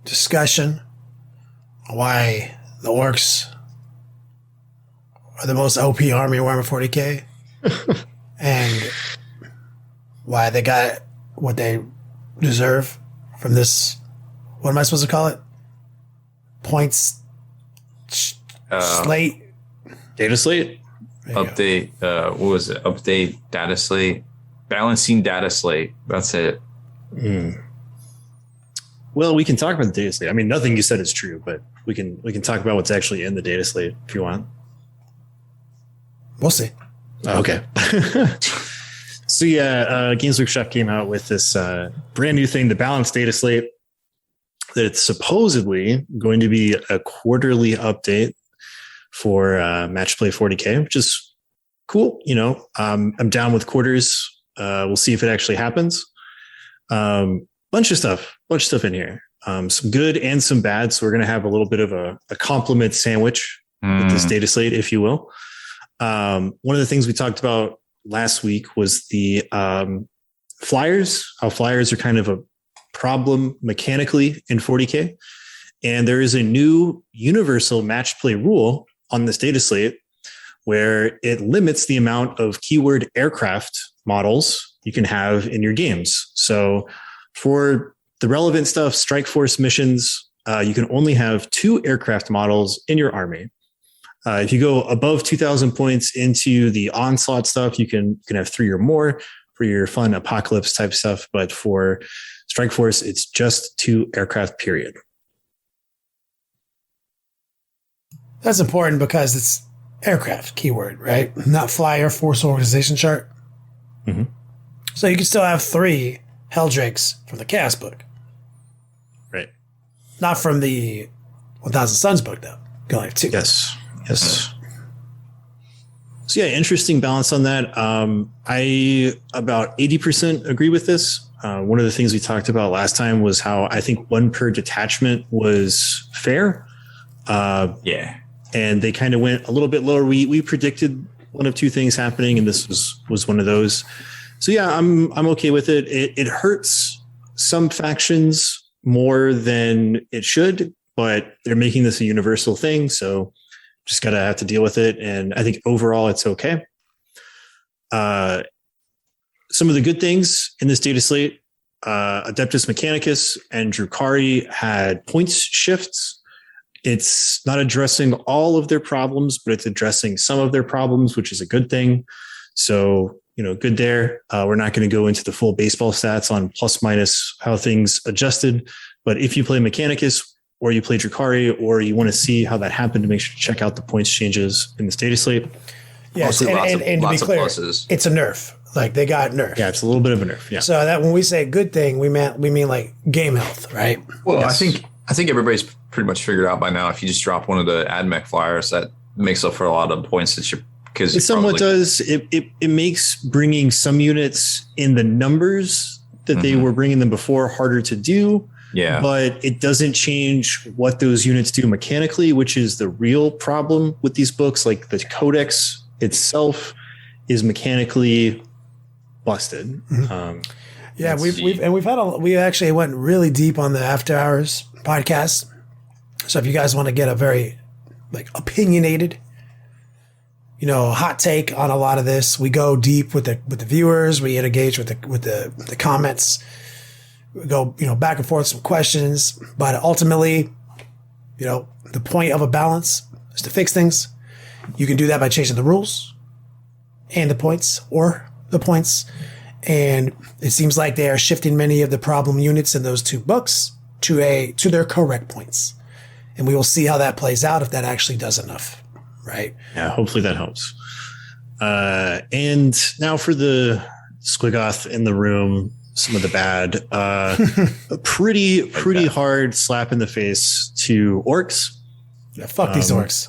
discussion on why the Orks are the most OP army in Warhammer 40K and why they got what they deserve from this, what am I supposed to call it? Points slate? Dataslate? Update, what was it? Update Dataslate. Balancing Dataslate. That's it. Well, we can talk about the Dataslate. I mean, nothing you said is true, but we can talk about what's actually in the Dataslate if you want. We'll see. Okay. So yeah, Games Workshop came out with this brand new thing, the Balanced Dataslate, that it's supposedly going to be a quarterly update for Match Play 40K, which is cool. You know, I'm down with quarters. We'll see if it actually happens. Bunch of stuff in here. Some good and some bad. So we're going to have a little bit of a compliment sandwich with this data slate, if you will. One of the things we talked about last week was the flyers, how flyers are kind of a problem mechanically in 40K. And there is a new universal match play rule on this data slate where it limits the amount of keyword aircraft models you can have in your games. So for the relevant stuff, Strike Force missions, you can only have 2 aircraft models in your army. If you go above 2,000 points into the onslaught stuff, you can have 3 or more for your fun apocalypse type stuff. But for Strike Force, it's just 2 aircraft, period. That's important because it's aircraft keyword, right? Not flyer force organization chart. Mm-hmm. So you can still have 3 Helldrakes from the Chaos book. Right. Not from the 1,000 Suns book, though. You can only have 2. Yes. So yeah, interesting balance on that. I about 80% agree with this. One of the things we talked about last time was how I think 1 per detachment was fair. Yeah. And they kind of went a little bit lower. We predicted one of 2 things happening, and this was one of those. So yeah, I'm okay with it. It hurts some factions more than it should, but they're making this a universal thing, so just gotta have to deal with it. And I think overall it's okay. Some of the good things in this data slate, Adeptus Mechanicus and Drukhari had points shifts. It's not addressing all of their problems, but it's addressing some of their problems, which is a good thing. So, good there. We're not going to go into the full baseball stats on plus minus how things adjusted. But if you play Mechanicus or you play Drukhari or you want to see how that happened, to make sure to check out the points changes in this data slate. Yes, and to be clear, it's a nerf. Like they got nerf. Yeah, it's a little bit of a nerf. Yeah. So that when we say good thing, we mean like game health, right? Well, yes. I think everybody's pretty much figured out by now. If you just drop one of the AdMech flyers, that makes up for a lot of points that you're. It somewhat does. It makes bringing some units in the numbers that they were bringing them before harder to do. Yeah. But it doesn't change what those units do mechanically, which is the real problem with these books. Like the codex itself is mechanically busted. Yeah, we actually went really deep on the After Hours podcast. So if you guys want to get a very opinionated, hot take on a lot of this, we go deep with the viewers. We engage with the comments. We go back and forth some questions, but ultimately, the point of a balance is to fix things. You can do that by changing the rules and the points, and it seems like they are shifting many of the problem units in those two books to their correct points, and we will see how that plays out if that actually does enough, right? Yeah, hopefully that helps. And now for the Squigoth in the room. Some of the bad, a pretty hard slap in the face to Orks. Yeah, fuck these Orks.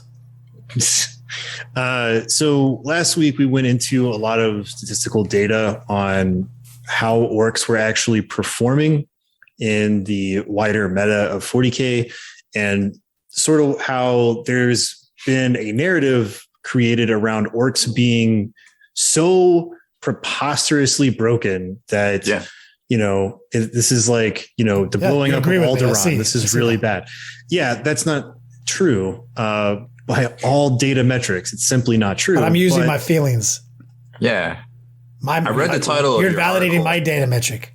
So last week we went into a lot of statistical data on how Orks were actually performing in the wider meta of 40K, and sort of how there's been a narrative created around Orks being so preposterously broken that this is like the blowing up of Alderaan. This is really bad. Yeah, that's not true by all data metrics. It's simply not true. But I'm using my feelings. Yeah, I read the title. You're validating my data metric.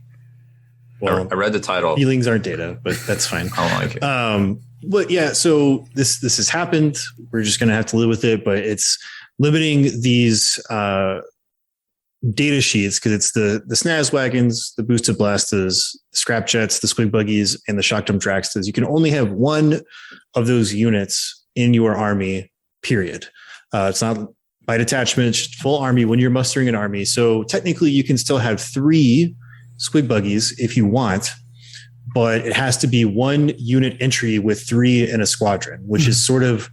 Well, I read the title. Feelings aren't data, but that's fine. I don't like it. But yeah, so this has happened. We're just going to have to live with it. But it's limiting these data sheets because it's the snaz wagons, the boosted blastas, the scrap jets, the squig buggies, and the shock dump draxtas. You can only have one of those units in your army, period. It's not by detachment, it's full army when you're mustering an army. So technically you can still have 3 squig buggies if you want, but it has to be 1 unit entry with 3 in a squadron, which is sort of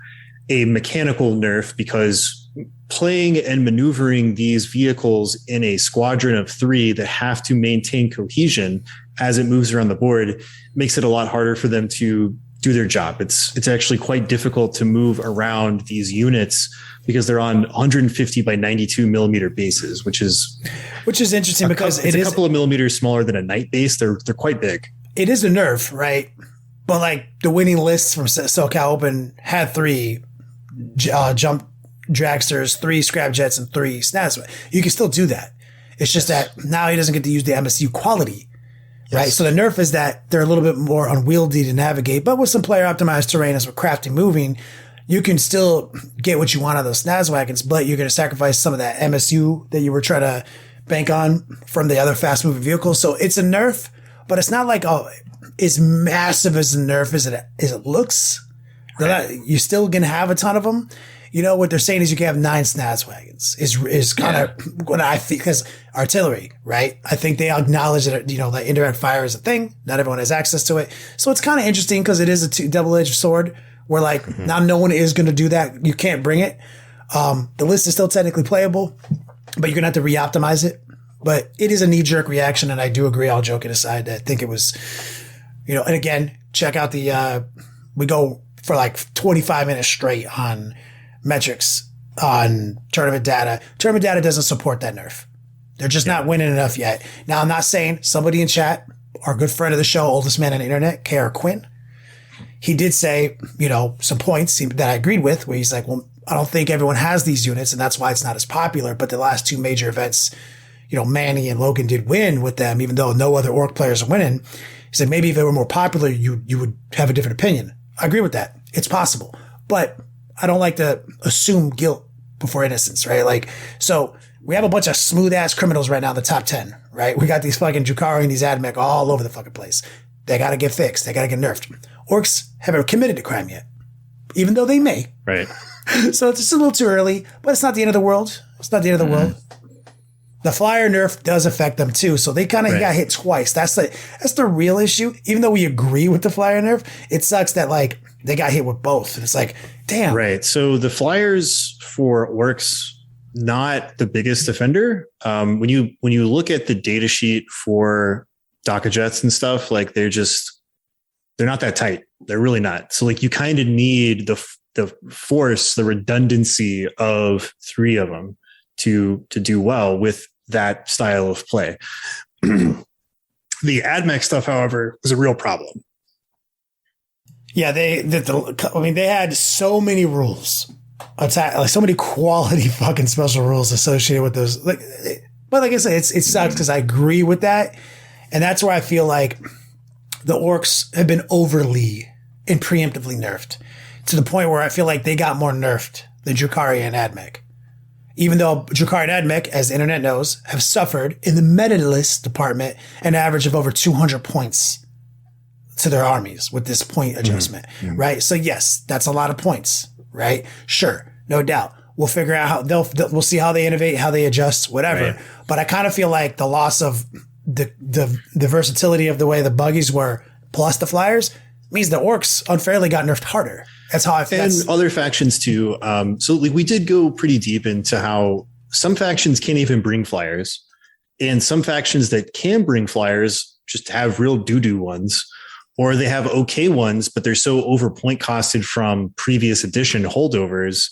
a mechanical nerf because playing and maneuvering these vehicles in a squadron of 3 that have to maintain cohesion as it moves around the board makes it a lot harder for them to do their job. It's actually quite difficult to move around these units because they're on 150 by 92 millimeter bases, which is interesting because it's a couple of millimeters smaller than a night base. They're quite big. It is a nerf, right? But like the winning lists from SoCal Open had 3 jump dragsters, 3 scrap jets, and 3 snaz. You can still do that. It's just that now he doesn't get to use the MSU quality, right? So the nerf is that they're a little bit more unwieldy to navigate, but with some player optimized terrain as with crafting moving, you can still get what you want out of those snaz wagons, but you're going to sacrifice some of that MSU that you were trying to bank on from the other fast moving vehicles. So it's a nerf, but it's not like as massive as a nerf as it looks. You're still going to have a ton of them. What they're saying is you can have 9 snaz wagons is kind of what I think, because artillery, right? I think they acknowledge that, that indirect fire is a thing. Not everyone has access to it. So it's kind of interesting because it is a double-edged sword where now no one is going to do that. You can't bring it. The list is still technically playable, but you're going to have to re-optimize it. But it is a knee-jerk reaction. And I do agree, all joking aside, that I think it was, and again, check out we go for like 25 minutes straight on metrics on tournament data. Tournament data doesn't support that nerf. They're just not winning enough yet. Now, I'm not saying somebody in chat, our good friend of the show, oldest man on the internet, K.R. Quinn, he did say, some points that I agreed with, where he's like, well, I don't think everyone has these units, and that's why it's not as popular. But the last 2 major events, Manny and Logan did win with them, even though no other Orc players are winning. He said, maybe if they were more popular, you would have a different opinion. I agree with that. It's possible. But I don't like to assume guilt before innocence, right? So we have a bunch of smooth ass criminals right now in the top 10, right? We got these fucking Drukhari and these AdMech all over the fucking place. They got to get fixed. They got to get nerfed. Orcs haven't committed to crime yet, even though they may. Right. So it's just a little too early, but it's not the end of the world. It's not the end of the world. The flyer nerf does affect them too. So they kind of got hit twice. That's the real issue. Even though we agree with the flyer nerf, it sucks that they got hit with both. And it's like, damn. Right. So the flyers for Orcs, not the biggest offender. When you look at the data sheet for DACA jets and stuff, like they're not that tight. They're really not. So like you kind of need the force, the redundancy of 3 of them to do well with that style of play. The AdMech stuff, however, was a real problem. Yeah, they had so many rules, like so many quality fucking special rules associated with those. But like I said, it sucks because I agree with that, and that's where I feel like the Orks have been overly and preemptively nerfed to the point where I feel like they got more nerfed than Drukhari and AdMech. Even though Drukhari and AdMech, as the internet knows, have suffered in the meta list department an average of over 200 points to their armies with this point adjustment, right? So yes, that's a lot of points, right? Sure, no doubt. We'll figure out how we'll see how they innovate, how they adjust, whatever. Right. But I kind of feel like the loss of the versatility of the way the buggies were, plus the flyers, means the Orks unfairly got nerfed harder. That's how I feel. And other factions too. So we did go pretty deep into how some factions can't even bring flyers, and some factions that can bring flyers just have real doo-doo ones. Or they have okay ones, but they're so over point costed from previous edition holdovers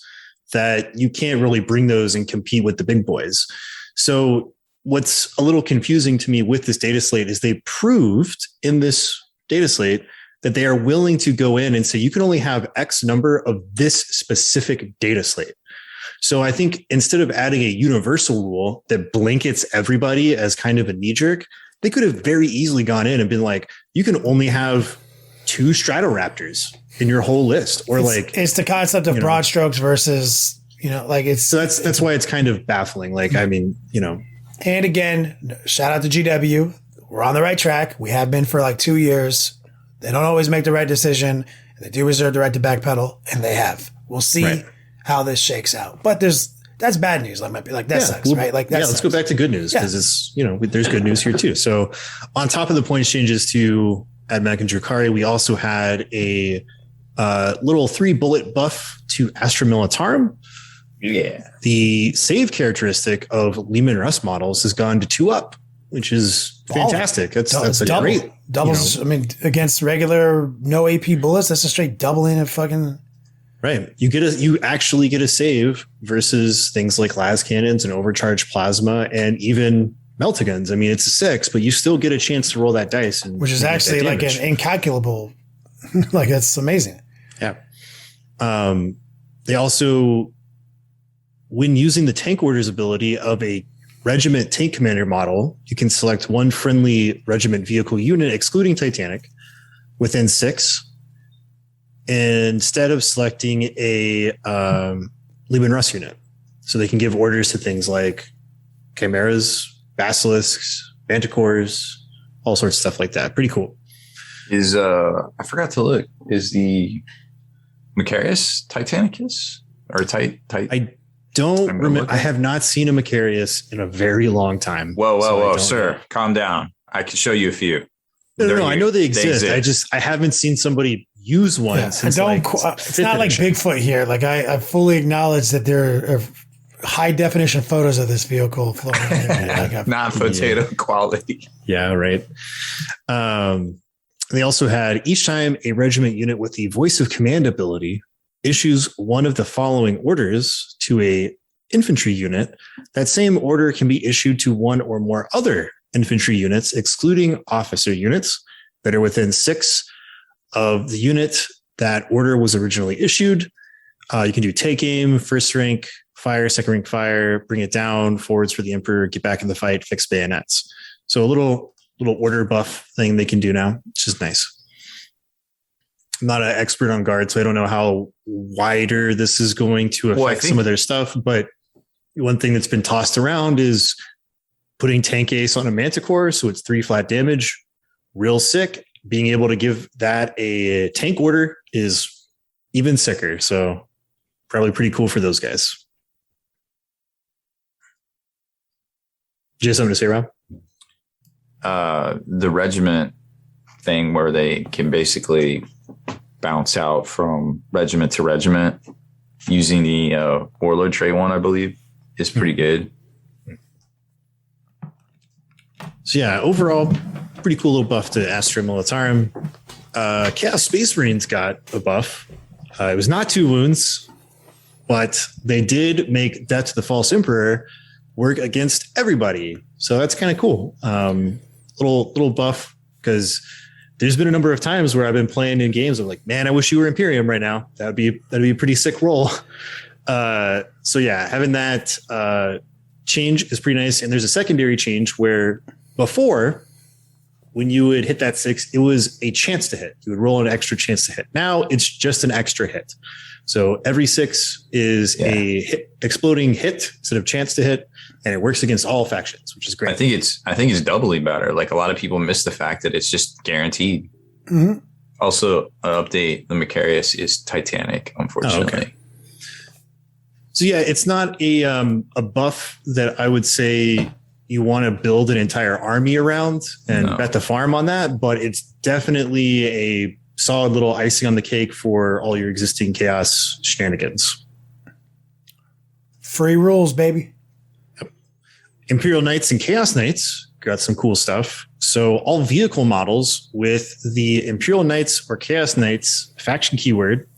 that you can't really bring those and compete with the big boys. So what's a little confusing to me with this data slate is they proved in this data slate that they are willing to go in and say, you can only have X number of this specific data slate. So I think instead of adding a universal rule that blankets everybody as kind of a knee jerk, they could have very easily gone in and been like, you can only have 2 Stratoraptors in your whole list. Or it's the concept of broad strokes versus, so that's why it's kind of baffling. Like, I mean, and again, shout out to GW. We're on the right track. We have been for like 2 years. They don't always make the right decision. They do reserve the right to backpedal, and they have. We'll see how this shakes out. But that's bad news. That might be like, that sucks, right? Like, that let's go back to good news because it's, there's good news here too. So on top of the points changes to AdMech and Drukhari, we also had a little 3-bullet buff to Astra Militarum. Yeah. The save characteristic of Leman Russ models has gone to 2 up, which is fantastic. That's a double. great Doubles. I mean, against regular no AP bullets, that's a straight doubling of fucking. Right. You actually get a save versus things like las cannons and overcharged plasma and even meltaguns. I mean, it's a 6, but you still get a chance to roll that dice. Which is actually like an incalculable, like that's amazing. Yeah. They also, when using the tank orders ability of a regiment tank commander model, you can select 1 friendly regiment vehicle unit, excluding Titanic, within 6. Instead of selecting a Leman Russ unit. So they can give orders to things like chimeras, basilisks, manticores, all sorts of stuff like that. Pretty cool. I forgot to look. Is the Macarius Titanicus? Or I don't remember. I have not seen a Macarius in a very long time. Whoa, sir. Calm down. I can show you a few. No, I know they exist. I haven't seen somebody use one. Yeah, it's not like Bigfoot here. Like I fully acknowledge that there are high definition photos of this vehicle floating here. Not potato quality. Yeah, right. They also had each time a regiment unit with the voice of command ability issues one of the following orders to a infantry unit, that same order can be issued to 1 or more other infantry units, excluding officer units that are within 6 of the unit that order was originally issued. You can do take aim, first rank fire, second rank fire, bring it down, forwards for the Emperor, get back in the fight, fix bayonets. So a little order buff thing they can do now, which is nice. I'm not an expert on guard, so I don't know how wider this is going to affect some of their stuff. But one thing that's been tossed around is putting tank ace on a manticore, so it's 3 flat damage, real sick. Being able to give that a tank order is even sicker. So probably pretty cool for those guys. Did you have something to say, Rob? The regiment thing where they can basically bounce out from regiment to regiment using the warlord trait one, I believe, is pretty good. So yeah, overall, pretty cool little buff to Astra Militarum. Chaos Space Marines got a buff. It was not 2 wounds, but they did make Death to the False Emperor work against everybody. So that's kind of cool. Little buff, because there's been a number of times where I've been playing in games. I'm like, man, I wish you were Imperium right now. That'd be a pretty sick roll. So yeah, having that change is pretty nice. And there's a secondary change where before, when you would hit that 6, it was a chance to hit. You would roll an extra chance to hit. Now it's just an extra hit. So every 6 is a exploding hit instead of chance to hit, and it works against all factions, which is great. I think it's doubly better. Like, a lot of people miss the fact that it's just guaranteed. Mm-hmm. Also, an update: the Macarius is Titanic, unfortunately. Oh, okay. So yeah, it's not a buff that I would say you want to build an entire army around and bet the farm on that, but it's definitely a solid little icing on the cake for all your existing chaos shenanigans. Free rules, baby. Imperial Knights and Chaos Knights got some cool stuff. So all vehicle models with the Imperial Knights or Chaos Knights faction keyword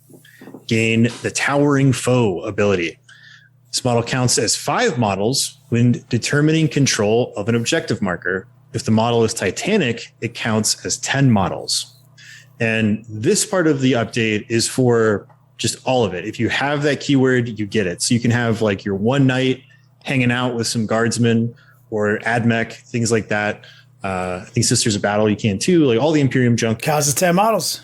gain the Towering Foe ability. This model counts as 5 models when determining control of an objective marker. If the model is Titanic, it counts as 10 models. And this part of the update is for just all of it. If you have that keyword, you get it. So you can have like your one knight hanging out with some guardsmen or admech, things like that. I think Sisters of Battle, you can too. Like all the Imperium junk. Counts as 10 models.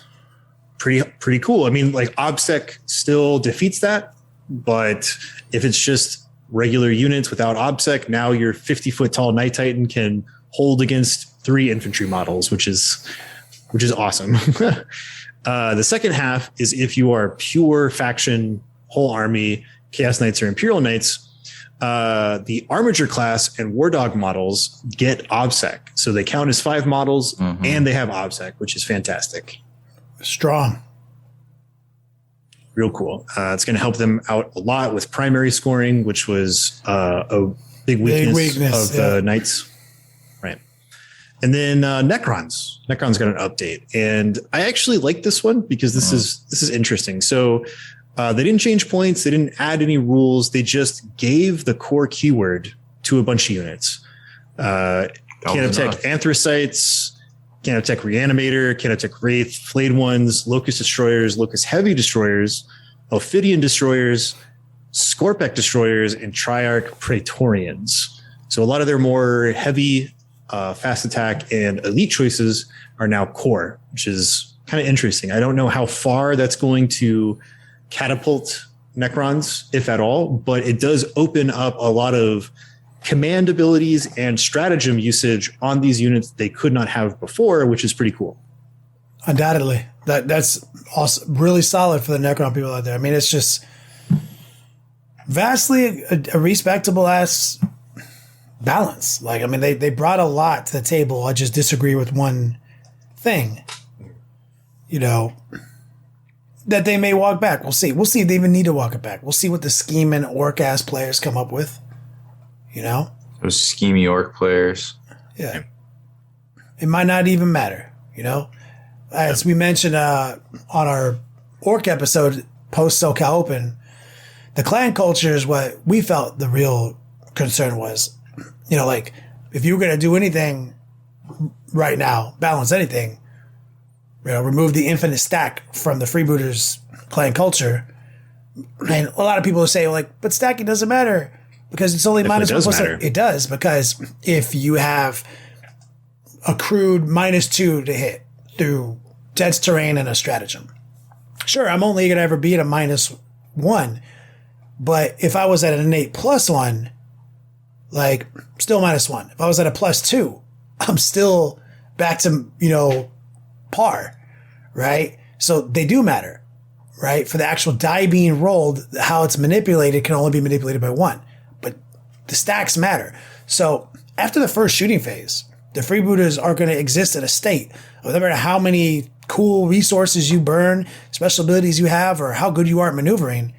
Pretty cool. I mean, like OBSEC still defeats that. But if it's just regular units without OBSEC, now your 50-foot tall Knight Titan can hold against 3 infantry models, which is awesome. The second half is if you are pure faction, whole army, Chaos Knights or Imperial Knights, the Armiger class and War Dog models get OBSEC. So they count as 5 models and they have OBSEC, which is fantastic. Strong. Real cool. It's going to help them out a lot with primary scoring, which was a big weakness of the Knights. Right. And then Necrons. Necrons got an update. And I actually like this one because this is interesting. So they didn't change points. They didn't add any rules. They just gave the core keyword to a bunch of units. Canotech Anthracites, Canotech Reanimator, Canotech Wraith, Flayed Ones, Locust Destroyers, Locust Heavy Destroyers, Ophidian Destroyers, Scorpec Destroyers, and Triarch Praetorians. So a lot of their more heavy, fast attack and elite choices are now core, which is kind of interesting. I don't know how far that's going to catapult Necrons, if at all, but it does open up a lot of command abilities and stratagem usage on these units they could not have before, which is pretty cool. Undoubtedly. That's awesome. Really solid for the Necron people out there. I mean, it's just vastly a respectable ass balance. Like, I mean, they brought a lot to the table. I just disagree with one thing, that they may walk back. We'll see. We'll see if they even need to walk it back. We'll see what the scheming orc ass players come up with. Those schemey orc players. Yeah. It might not even matter, As we mentioned on our orc episode post SoCal Open, the clan culture is what we felt the real concern was. Like if you were going to do anything right now, balance anything, remove the infinite stack from the freebooters clan culture. And a lot of people will say, but stacking doesn't matter. Because it's only minus 1%. It does, because if you have accrued -2 to hit through dense terrain and a stratagem, sure, I'm only going to ever be at a -1. But if I was at an innate +1, still -1. If I was at a +2, I'm still back to, par, right? So they do matter, right? For the actual die being rolled, how it's manipulated can only be manipulated by 1. The stacks matter. So after the first shooting phase, the freebooters are going to exist in a state of no matter how many cool resources you burn, special abilities you have, or how good you are at maneuvering,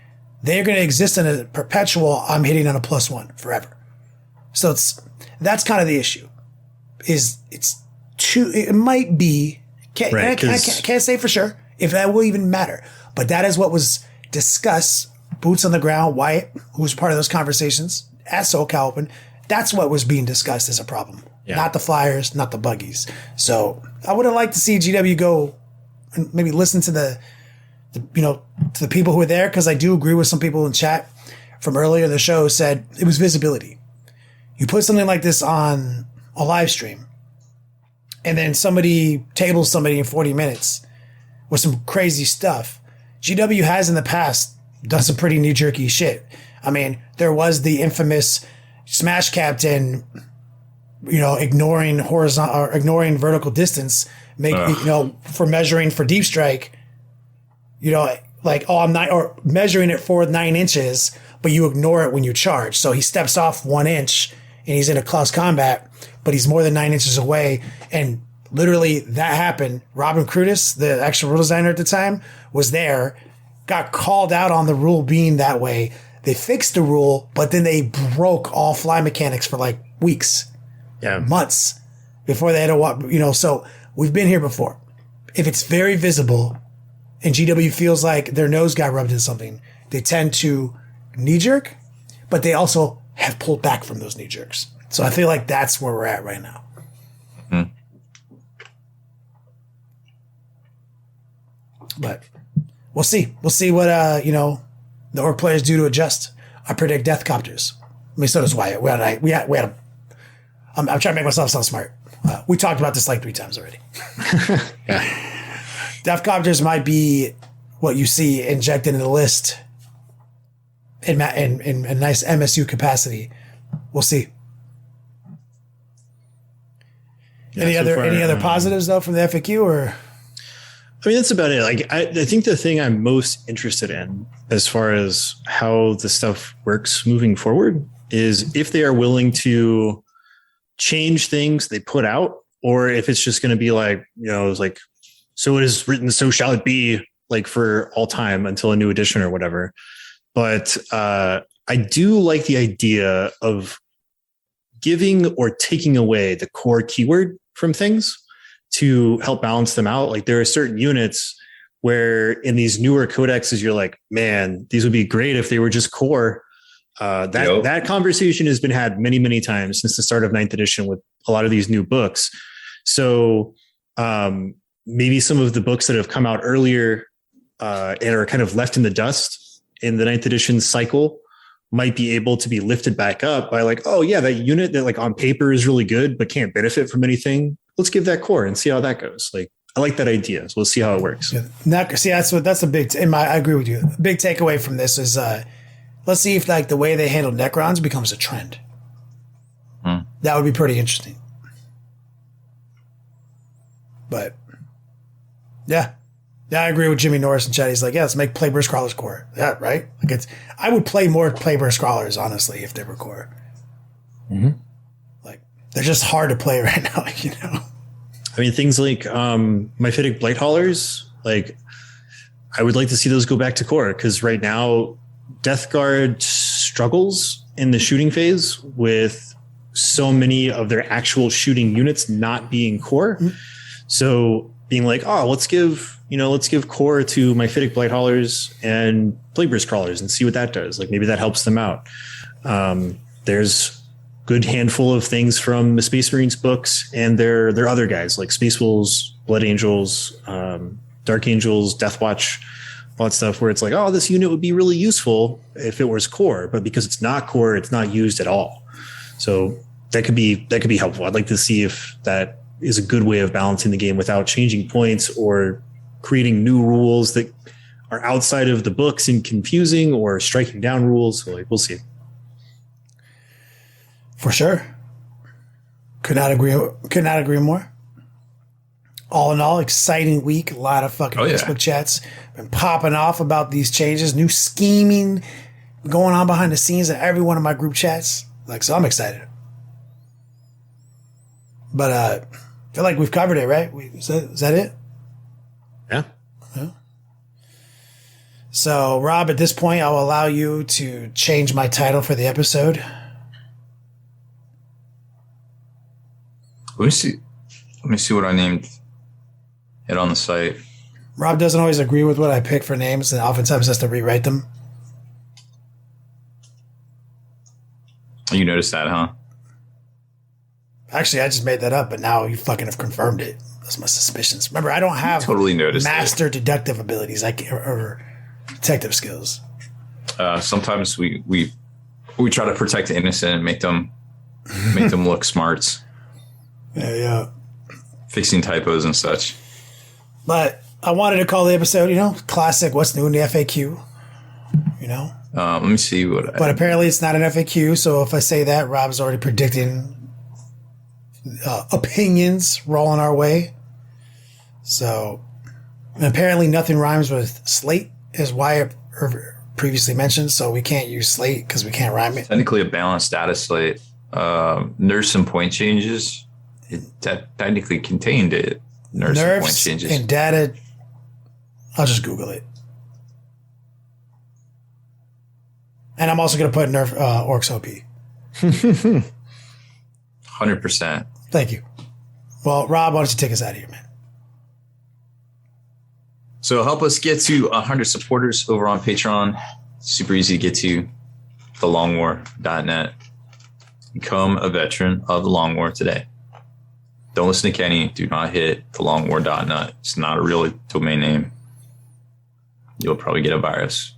they're going to exist in a perpetual, I'm hitting on a +1 forever. So that's kind of the issue. It's it might be. I can't say for sure if that will even matter. But that is what was discussed. Boots on the ground. Wyatt, who was part of those conversations at SoCal Open, that's what was being discussed as a problem. Yeah. Not the flyers, not the buggies. So I would have liked to see GW go and maybe listen to to the people who were there, because I do agree with some people in chat from earlier in the show said it was visibility. You put something like this on a live stream, and then somebody tables somebody in 40 minutes with some crazy stuff. GW has in the past done some pretty knee-jerky shit. I mean, there was the infamous Smash Captain, ignoring horizontal or ignoring vertical distance, for measuring for deep strike. I'm not, or measuring it for 9 inches, but you ignore it when you charge. So he steps off 1 inch and he's in a close combat, but he's more than 9 inches away. And literally that happened. Robin Crudis, the actual rule designer at the time, was there, got called out on the rule being that way. They fixed the rule, but then they broke all fly mechanics for like weeks, months before they had to walk, so we've been here before. If it's very visible and GW feels like their nose got rubbed in something, they tend to knee jerk, but they also have pulled back from those knee jerks. So I feel like that's where we're at right now. But we'll see. We'll see what, the Orc players do to adjust. I predict death copters. I mean, so does Wyatt. I'm trying to make myself sound smart. We talked about this like 3 times already. Death copters might be what you see injected in the list in nice MSU capacity. We'll see. Yeah, any other positives though from the FAQ, or? I mean, that's about it. Like, I think the thing I'm most interested in as far as how the stuff works moving forward is if they are willing to change things they put out, or if it's just going to be like, it's like, so it is written, so shall it be, like for all time until a new edition or whatever. But I do like the idea of giving or taking away the core keyword from things to help balance them out. Like there are certain units where in these newer codexes, you're like, man, these would be great if they were just core. That conversation has been had many, many times since the start of 9th edition with a lot of these new books. So maybe some of the books that have come out earlier and are kind of left in the dust in the 9th edition cycle might be able to be lifted back up by like, oh yeah, that unit that like on paper is really good, but can't benefit from anything. Let's give that core and see how that goes. Like, I like that idea. So we'll see how it works. Yeah. That's a big, I agree with you. Big takeaway from this is, let's see if like the way they handle Necrons becomes a trend. That would be pretty interesting. But yeah, I agree with Jimmy Norris in chat. He's like, yeah, let's make Playburst Crawlers core. Yeah, right. Like I would play more Playburst Crawlers honestly if they were core. Like they're just hard to play right now, I mean, things like Myphitic Blight Haulers, like I would like to see those go back to core, because right now Death Guard struggles in the shooting phase with so many of their actual shooting units not being core. So being like, oh, let's give core to Myphitic Blight Haulers and Playburst Crawlers and see what that does. Like maybe that helps them out. There's good handful of things from the Space Marines books and their other guys like Space Wolves, Blood Angels, Dark Angels, Death Watch, all that stuff where it's like, oh, this unit would be really useful if it was core, but because it's not core, it's not used at all. So that could be helpful. I'd like to see if that is a good way of balancing the game without changing points or creating new rules that are outside of the books and confusing, or striking down rules. So like, we'll see. For sure. Could not agree more. All in all, exciting week. A lot of fucking Facebook chats been popping off about these changes. New scheming going on behind the scenes in every one of my group chats. Like, so I'm excited. But I feel like we've covered it, right? Is that it? Yeah. So, Rob, at this point, I'll allow you to change my title for the episode. Let me see. Let me see what I named it on the site. Rob doesn't always agree with what I pick for names, and oftentimes has to rewrite them. You noticed that, huh? Actually, I just made that up, but now you fucking have confirmed it. That's my suspicions. Remember, I don't have Totally noticed master deductive abilities or detective skills. Sometimes we try to protect the innocent and make them look smarts, Yeah. fixing typos and such. But I wanted to call the episode, classic what's new in the FAQ, Let me see what. But apparently it's not an FAQ, so if I say that, Rob's already predicting opinions rolling our way. So, and apparently nothing rhymes with slate, as Wyatt previously mentioned, so we can't use slate because we can't rhyme it. Technically a balanced data slate. Nerfs some point changes. It technically contained it. Nerfs some point changes. And data, I'll just Google it. And I'm also going to put Nerf Orks OP. 100%. Thank you. Well, Rob, why don't you take us out of here, man? So help us get to 100 supporters over on Patreon. Super easy to get to. thelongwar.net. Become a veteran of the Long War today. Don't listen to Kenny. Do not hit thelongwar.net. It's not a real domain name. You'll probably get a virus.